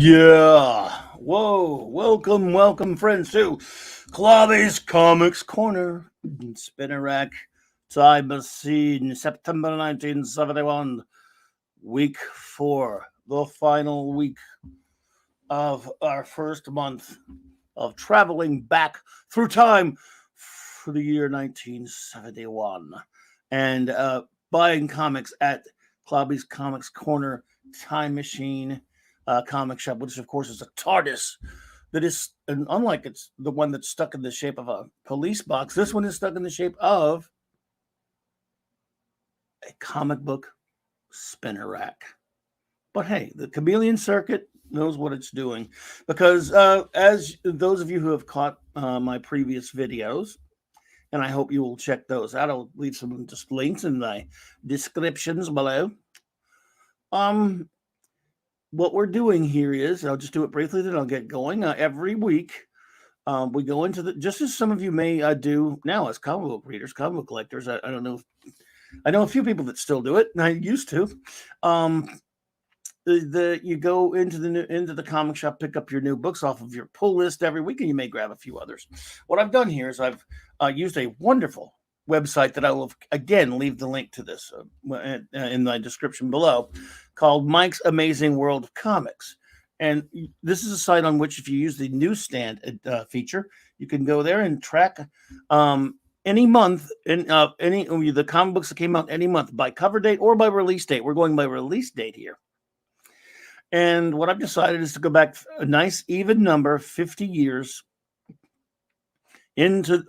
Yeah. Whoa. Welcome, friends, to Clobby'S Comics Corner. Spinner Rack. Time machine. September 1971. Week 4. The final week of our first month of traveling back through time for the year 1971. And buying comics at Clobby'S Comics Corner Time Machine comic shop, which of course is a TARDIS that is, and unlike it's the one that's stuck in the shape of a police box, this one is stuck in the shape of a comic book spinner rack. But hey, the chameleon circuit knows what it's doing because as those of you who have caught my previous videos, and I hope you will check those out. I'll leave some just links in the descriptions below. What we're doing here is, I'll just do it briefly, then I'll get going. Every week, we go into just as some of you may do now as comic book readers, comic book collectors. I don't know. I know a few people that still do it, and I used to. You go into the comic shop, pick up your new books off of your pull list every week, and you may grab a few others. What I've done here is I've used a wonderful website that I will again leave the link to this in the description below, called Mike's Amazing World of Comics. And this is a site on which, if you use the newsstand feature, you can go there and track any month in the comic books that came out any month by cover date or by release date. We're going by release date here. And what I've decided is to go back a nice even number, 50 years into,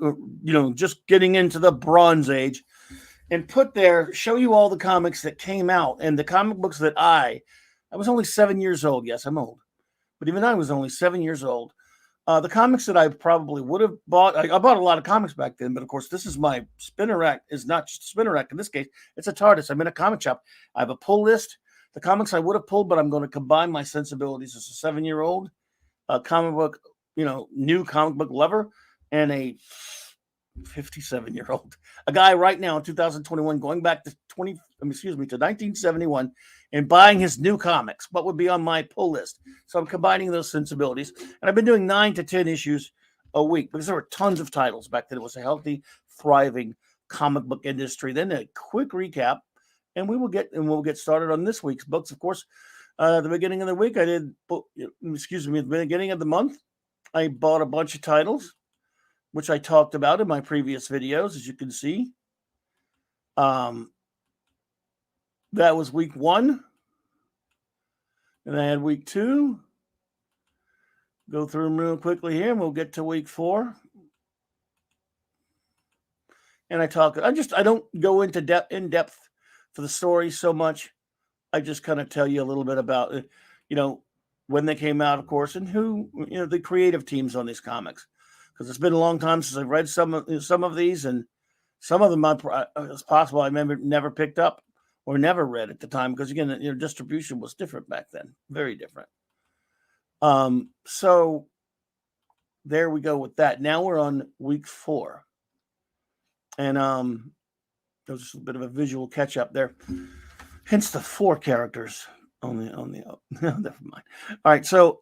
just getting into the Bronze Age, and show you all the comics that came out and the comic books that I was only 7 years old. Yes, I'm old, but even I was only 7 years old. The comics that I probably would have bought, I bought a lot of comics back then, but of course, this is my spinner rack. Is not just a spinner rack. In this case, it's a TARDIS. I'm in a comic shop. I have a pull list. The comics I would have pulled, but I'm going to combine my sensibilities as a 7-year-old, comic book, new comic book lover, and a 57-year-old, a guy right now in 2021 going back to 1971 and buying his new comics. What would be on my pull list? So I'm combining those sensibilities, and I've been doing 9 to 10 issues a week because there were tons of titles back then. It was a healthy, thriving comic book industry. Then a quick recap. And we'll get started on this week's books. Of course, at the beginning of the week, at the beginning of the month, I bought a bunch of titles, which I talked about in my previous videos, as you can see. That was week 1. And I had week 2. Go through them real quickly here, and we'll get to week 4. And I don't go into in depth for the story so much. I just kind of tell you a little bit about it, when they came out, of course, and who, the creative teams on these comics. Because it's been a long time since I've read some of these, and some of them it's possible I never picked up or never read at the time, because again, distribution was different back then, very different. So there we go with that. Now we're on week 4, and there was just a bit of a visual catch up there. Hence the 4 characters on the never mind. All right, so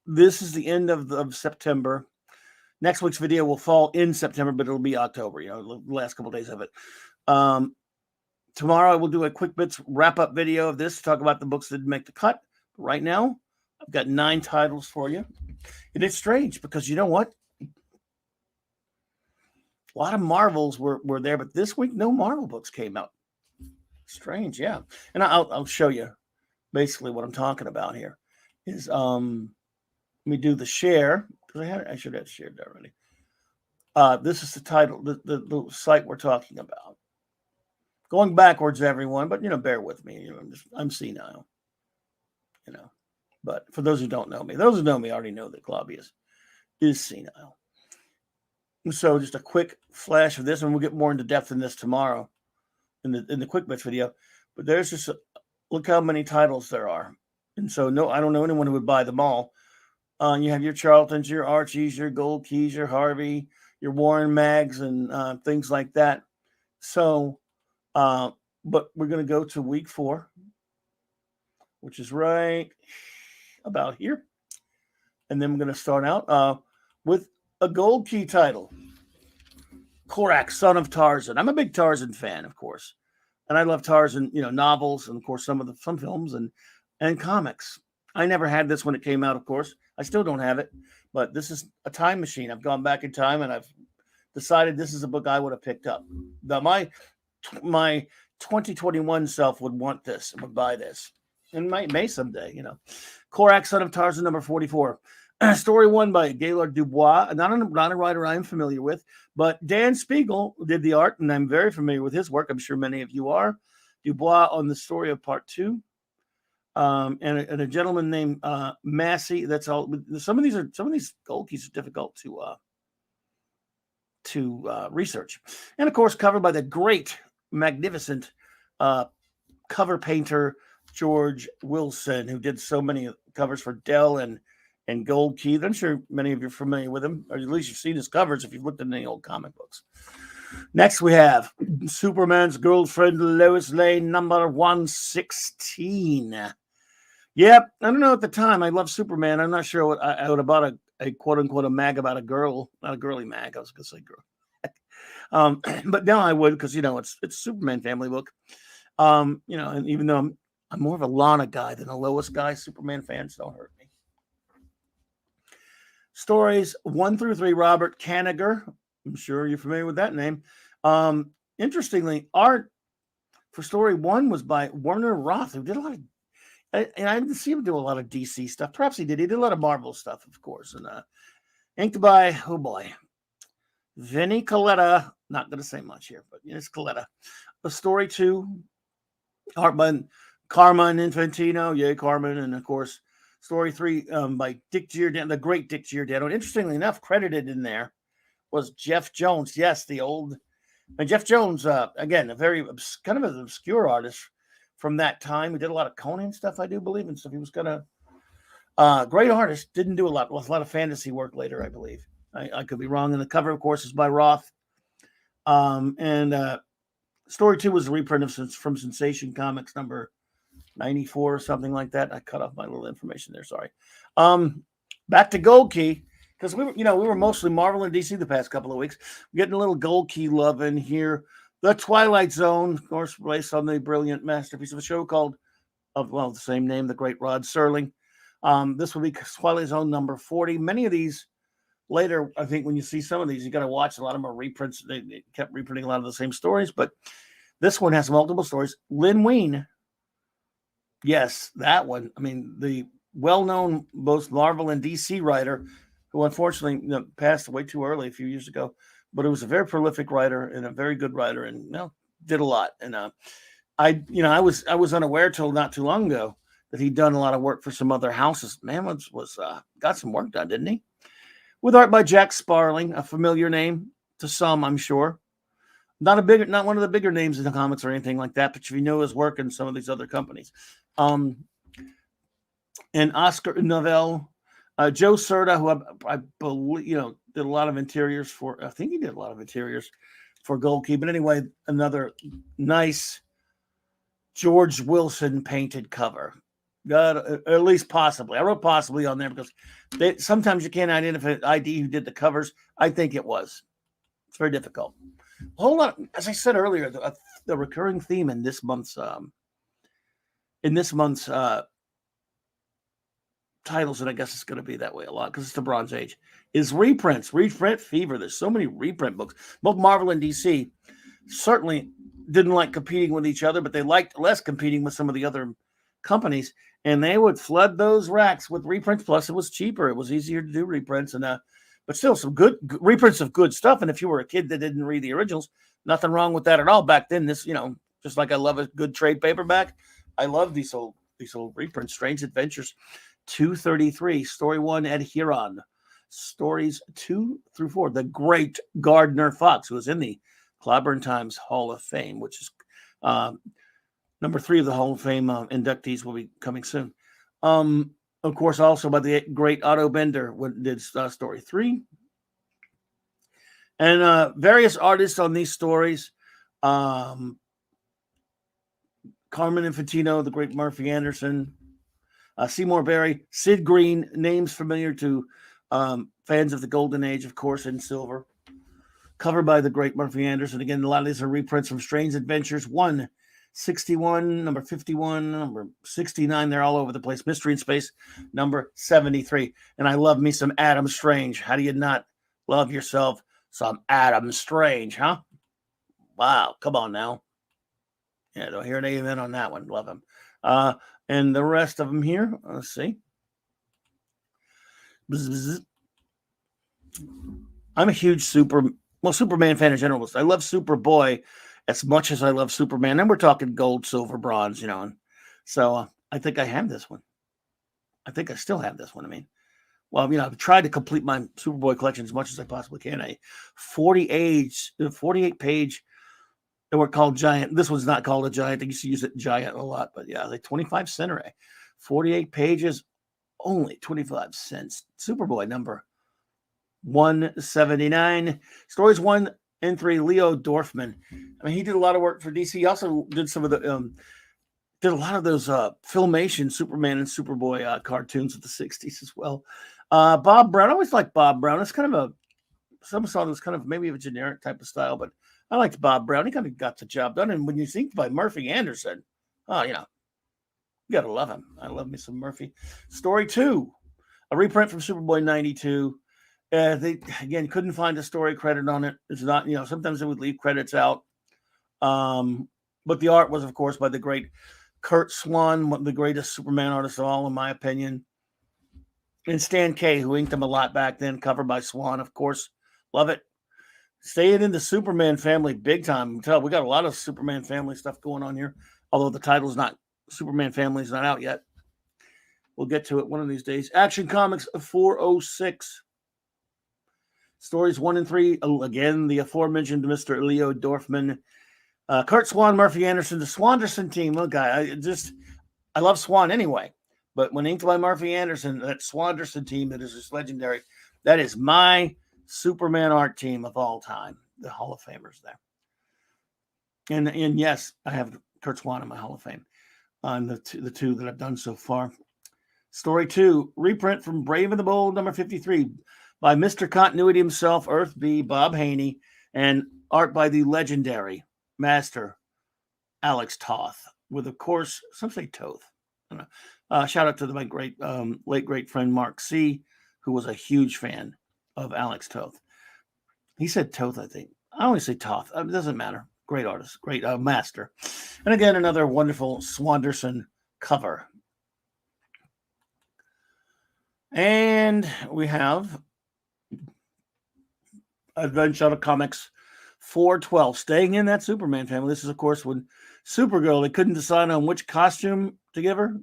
this is the end of September. Next week's video will fall in September, but it'll be October, the last couple of days of it. Tomorrow I will do a quick bits wrap-up video of this to talk about the books that didn't make the cut. Right now, I've got 9 titles for you. And it's strange because you know what? A lot of Marvels were there, but this week, no Marvel books came out. Strange, yeah. And I'll show you basically what I'm talking about here. Is let me do the share, because I should have shared that already. This is the title, the site we're talking about. Going backwards, everyone, but bear with me. I'm senile. But for those who don't know me, those who know me already know that Clobby'S is senile. So just a quick flash of this, and we'll get more into depth in this tomorrow in the quick bits video. But there's just look how many titles there are, and so I don't know anyone who would buy them all. You have your Charltons, your Archies, your Gold Keys, your Harvey, your Warren Mags, and things like that. So, but we're going to go to week 4, which is right about here. And then we're going to start out with a gold key title. Korak, Son of Tarzan. I'm a big Tarzan fan, of course. And I love Tarzan, novels and, of course, some films and comics. I never had this when it came out, of course. I still don't have it. But this is a time machine. I've gone back in time and I've decided this is a book I would have picked up. My 2021 self would want this and would buy this. And may someday, Korak, Son of Tarzan, number 44. Story one by Gaylord Dubois, not a writer I'm familiar with, but Dan Spiegel did the art, and I'm very familiar with his work. I'm sure many of you are. Dubois on the story of part 2, and a gentleman named Massey. That's all. Some of these gold keys are difficult to research, and of course covered by the great, magnificent cover painter George Wilson, who did so many covers for Dell and Gold Key. I'm sure many of you are familiar with him, or at least you've seen his covers if you've looked at any old comic books. Next, we have Superman's girlfriend, Lois Lane, number 116. Yep, I don't know at the time. I love Superman. I'm not sure what I would have bought a quote-unquote a mag about a girl, not a girly mag. I was going to say girl. But now I would because, it's a Superman family book. And even though I'm more of a Lana guy than a Lois guy, Superman fans don't hurt me. Stories 1 through 3, Robert Kanigher. I'm sure you're familiar with that name. Interestingly, art for story 1 was by Werner Roth, who did a lot of, and I didn't see him do a lot of DC stuff. Perhaps he did. He did a lot of Marvel stuff, of course. And inked by, Vinnie Coletta. Not going to say much here, but it's Coletta. The story 2, art by Carmine Infantino. Yay, Carmine. And, of course, story 3 by Dick Giordano, the great Dick Giordano. Interestingly enough, credited in there was Jeff Jones. Yes, the old. And Jeff Jones, again, a very kind of an obscure artist from that time. He did a lot of Conan stuff, I do believe, and stuff. He was kind of great artist. Didn't do a lot of fantasy work later, I believe. I could be wrong. And the cover, of course, is by Roth. And story 2 was a reprint from Sensation Comics number 94 or something like that. I cut off my little information there. Sorry. Back to Gold Key, because we were mostly Marvel and DC the past couple of weeks. We're getting a little Gold Key love in here. The Twilight Zone, of course, based on the brilliant masterpiece of a show called, the same name, The Great Rod Serling. This will be Twilight Zone number 40. Many of these later, I think when you see some of these, you got to watch. A lot of them are reprints. They kept reprinting a lot of the same stories, but this one has multiple stories. Lynn Wein. Yes, that one. I mean, the well-known both Marvel and DC writer who unfortunately passed away too early a few years ago, but it was a very prolific writer and a very good writer and did a lot. And I was unaware till not too long ago that he'd done a lot of work for some other houses. Man was got some work done, didn't he? With art by Jack Sparling, a familiar name to some, I'm sure. Not one of the bigger names in the comics or anything like that, but if you know his work in some of these other companies. And Oscar Novell, Joe Serta, who I believe, did a lot of interiors for, I think he did a lot of interiors for Gold Key. But anyway, another nice George Wilson painted cover. At least possibly. I wrote possibly on there because sometimes you can't identify who did the covers. I think it was. It's very difficult. Hold on. As I said earlier, the recurring theme in this month's titles, and I guess it's going to be that way a lot because it's the Bronze Age, is reprints, reprint fever. There's so many reprint books. Both Marvel and DC certainly didn't like competing with each other, but they liked less competing with some of the other companies, and they would flood those racks with reprints. Plus, it was cheaper. It was easier to do reprints, and but still some good reprints of good stuff. And if you were a kid that didn't read the originals, nothing wrong with that at all. Back then, this, just like I love a good trade paperback, I love these old reprints. Strange Adventures 233, Story 1, Ed Huron. Stories 2 through 4. The great Gardner Fox, who was in the Clobby'S Times Hall of Fame, which is number 3 of the Hall of Fame inductees will be coming soon. Of course, also by the great Otto Bender, did story 3. And various artists on these stories. Carmen Infantino, the great Murphy Anderson. Seymour Berry, Sid Green, names familiar to fans of the Golden Age, of course, in silver. Covered by the great Murphy Anderson. Again, a lot of these are reprints from Strange Adventures 161, number 51, number 69. They're all over the place. Mystery in Space, number 73. And I love me some Adam Strange. How do you not love yourself some Adam Strange, huh? Wow, come on now. Yeah, don't hear an amen on that one. Love him. And the rest of them here, let's see. I'm a huge Superman fan in general. I love Superboy as much as I love Superman. And we're talking gold, silver, bronze, And so I think I have this one. I think I still have this one. I mean, well, I've tried to complete my Superboy collection as much as I possibly can. A 48 page, they were called Giant. This one's not called a Giant. I used to use it Giant a lot, but yeah, like 25 center, 48 pages, only 25 cents. Superboy number 179. Stories 1 and 3. Leo Dorfman. I mean, he did a lot of work for DC. He also did some of the did a lot of those Filmation Superman and Superboy cartoons of the 60s as well. Bob Brown. I always liked Bob Brown. It's kind of some saw this kind of maybe a generic type of style, but I liked Bob Brown. He kind of got the job done. And when you think by Murphy Anderson, you gotta love him. I love me some Murphy. Story 2, a reprint from Superboy 92. They again couldn't find a story credit on it. It's not, sometimes they would leave credits out. But the art was, of course, by the great Curt Swan, one of the greatest Superman artists of all, in my opinion. And Stan Kay, who inked him a lot back then, covered by Swan, of course. Love it. Staying in the Superman family big time. We got a lot of Superman family stuff going on here, although the title's not, Superman family is not out yet. We'll get to it one of these days. Action Comics 406. Stories 1 and 3. Again, the aforementioned Mr. Leo Dorfman. Curt Swan, Murphy Anderson, the Swanderson team. Look, I love Swan anyway. But when inked by Murphy Anderson, that Swanderson team that is just legendary, that is my Superman art team of all time. The Hall of Famers there. And yes, I have Curt Swan in my Hall of Fame on the two that I've done so far. Story 2, reprint from Brave and the Bold, number 53, by Mr. Continuity himself, Earth B, Bob Haney, and art by the legendary master Alex Toth, with, of course, some say Toth. I don't know. Shout out to my late great friend Mark C., who was a huge fan of Alex Toth. He said Toth, I think. I always say Toth. It doesn't matter. Great artist, great master. And again, another wonderful Swanderson cover. And we have Adventure Comics 412, staying in that Superman family. This is, of course, when Supergirl, they couldn't decide on which costume to give her.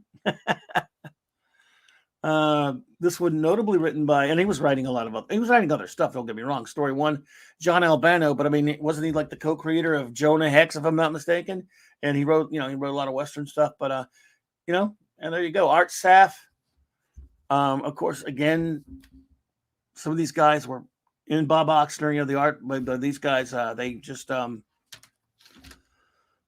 This one notably written by, and he was writing other stuff, don't get me wrong. Story 1, John Albano, but I mean, wasn't he like the co-creator of Jonah Hex, if I'm not mistaken? And he wrote a lot of Western stuff, but and there you go. Art Saff. Of course, again, some of these guys were in Bob Oxner, the art, but these guys, they just, some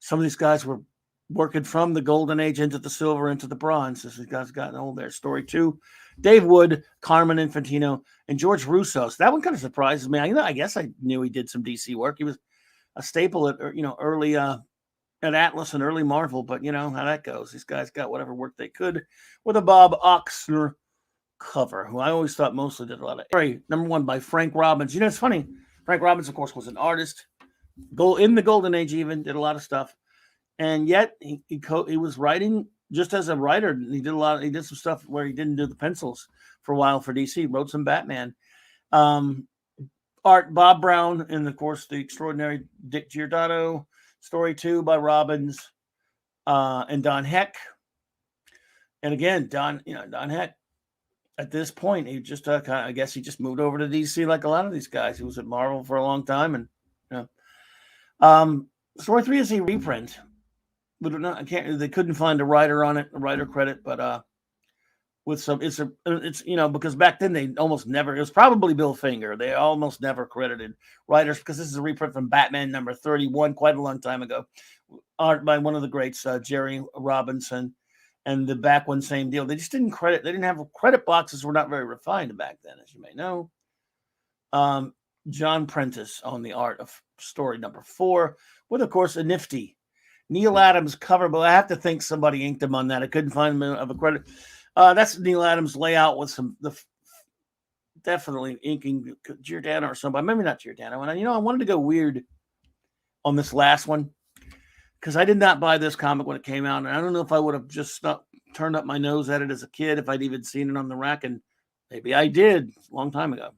of these guys were working from the Golden Age into the Silver, into the Bronze. As these guys gotten old there. Story 2, Dave Wood, Carmen Infantino, and George Russo. So that one kind of surprises me. I guess I knew he did some DC work. He was a staple at, early, at Atlas and early Marvel, but how that goes. These guys got whatever work they could with a Bob Oxner cover, who I always thought mostly did a lot of. Story number 1 by Frank Robbins. It's funny. Frank Robbins, of course, was an artist. In the Golden Age, even did a lot of stuff, and yet he was writing just as a writer. He did some stuff where he didn't do the pencils for a while for DC. Wrote some Batman. Art Bob Brown, and of course the extraordinary Dick Giordano. Story 2 by Robbins and Don Heck. And again, Don Heck. At this point, he just I guess he just moved over to DC like a lot of these guys. He was at Marvel for a long time, and Story 3 is a reprint. But they couldn't find a writer on it, a writer credit, but with some, it's because back then they almost never. It was probably Bill Finger. They almost never credited writers because this is a reprint from Batman number 31, quite a long time ago, art by one of the greats, Jerry Robinson. and the back one, same deal. They just didn't credit. They didn't have credit boxes. Were not very refined back then, as you may know. John Prentice on the art of story number 4, with, of course, a nifty Neil Adams cover, but I have to think somebody inked him on that. I couldn't find him of a credit. That's Neil Adams layout with definitely inking Giordano or somebody. Maybe not Giordano. And I wanted to go weird on this last one because I did not buy this comic when it came out, and I don't know if I would have just turned up my nose at it as a kid if I'd even seen it on the rack, and maybe I did a long time ago.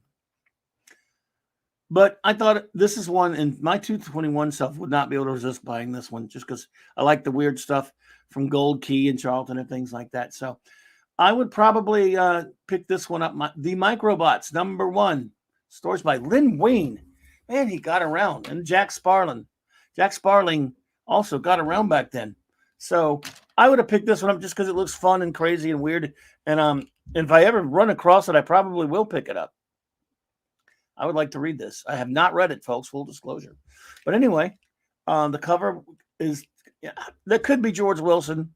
But I thought this is one, and my 221 self would not be able to resist buying this one just because I like the weird stuff from Gold Key and Charlton and things like that. So I would probably pick this one up. The Microbots, number 1. Stories by Lynn Wayne. Man, he got around. And Jack Sparling. Jack Sparling also got around back then. So I would have picked this one up just because it looks fun and crazy and weird. And if I ever run across it, I probably will pick it up. I would like to read this. I have not read it, folks, full disclosure. But anyway, the cover is, that could be George Wilson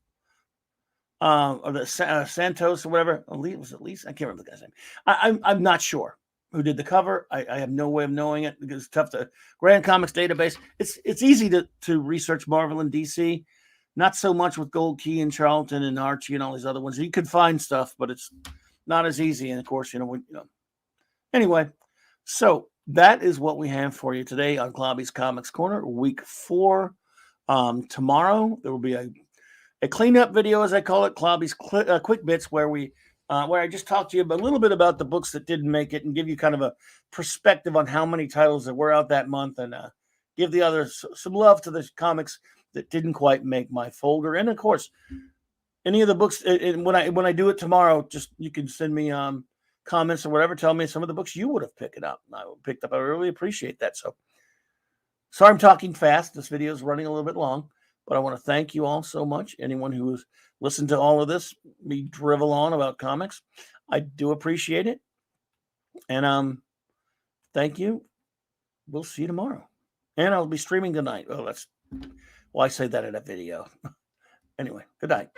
or the Santos or whatever. Was it Lisa? I can't remember the guy's name. I'm not sure who did the cover. I have no way of knowing it because it's tough to Grand Comics database. It's easy to research Marvel and DC. Not so much with Gold Key and Charlton and Archie and all these other ones. You could find stuff, but it's not as easy. And of course, Anyway. So that is what we have for you today on Clobby'S Comics Corner, week 4. Tomorrow there will be a cleanup video, as I call it, Clobby'S Quick Bits, where I just talk to you a little bit about the books that didn't make it and give you kind of a perspective on how many titles that were out that month, and give the others some love to the comics that didn't quite make my folder. And of course, any of the books, and when I do it tomorrow, just you can send me comments or whatever, tell me some of the books you would have picked up. I really appreciate that. So sorry I'm talking fast. This video is running a little bit long, but I want to thank you all so much. Anyone who's listened to all of this, me drivel on about comics, I do appreciate it. And thank you. We'll see you tomorrow. And I'll be streaming tonight. Oh, I say that in a video. Anyway, good night.